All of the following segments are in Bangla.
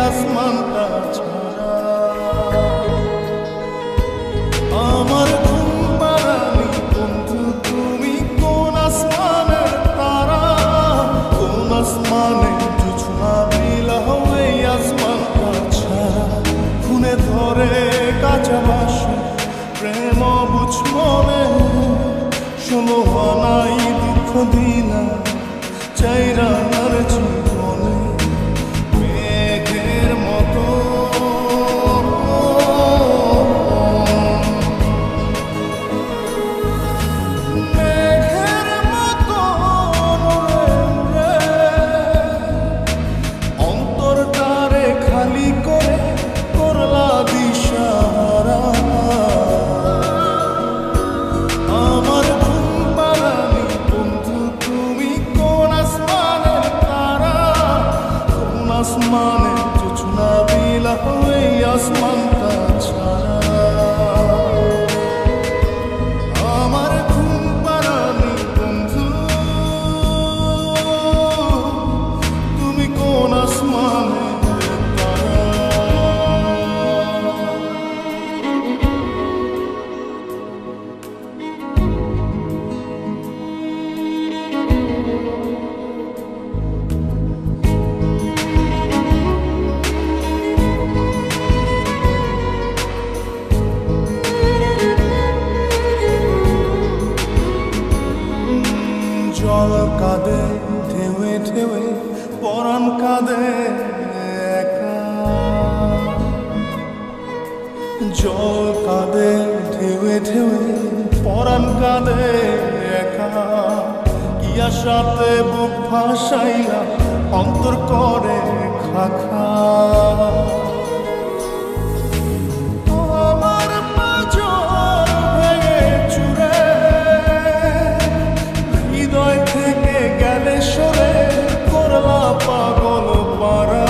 আসমানটা ছাড়া। আমার ঘুম পাড়ানি বন্ধু তুমি কোন আসমানের তারা, কোন আসমানে জোছনা বিলাও এই আসমানটা ছাড়া। খুনে ধরে কাঁচা বাসে প্রেম বুঝ মনে, শোনো নাই দুঃখ দিনা চাইরা আর জীবনে। মেঘের মতো মেঘের মতো উড়ে উড়ে অন্তরটারে খালি করে করলা দিশাহারা। আমার ঘুম পাড়ানি বন্ধু তুমি কোন আসমানের তারা, কোন আসমানে জোছনা বিলাও এই আসমানটা ছাড়া। আমার ঘুম পাড়ানি বন্ধু তুমি কোন আসমানের তারা। জল কাঁদে ঢেউে ঢেউে পরাণ কাঁদে একা। জল কাঁদে ঢেউে ঢেউে পরাণ কাঁদে একা। কি আশাতে বুক ভাসাইলা অন্তর করে খাখা। আমার পাঁজর ভেঙে চুরে হৃদয় থেকে গেলে সরে করলা পাগল পারা।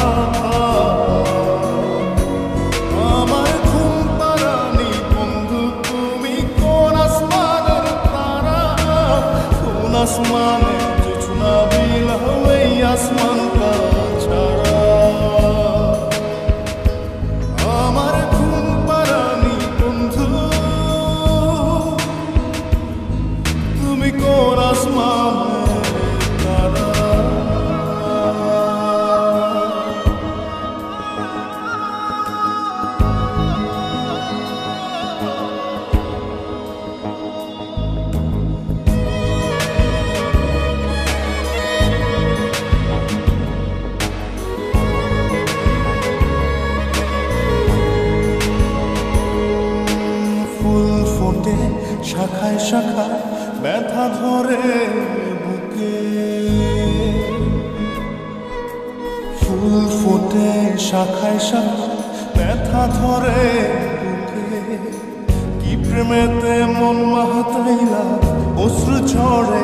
আমার ঘুম পাড়ানি বন্ধু তুমি কোন আসমানের তারা, কোন আসমানে জোছনা বিলাও এই আসমানটা ছাড়া। আমার ঘুম পাড়ানি বন্ধু তুমি কোন আসমানের তারা। ফুল ফোটে শাখায় শাখায় ব্যথা ধরে বুকে। ফুল ফোটে শাখায় শাখায় ব্যথা ধরে বুকে। কি প্রেমেতে মন মাহাতাইলা অশ্রু ঝরে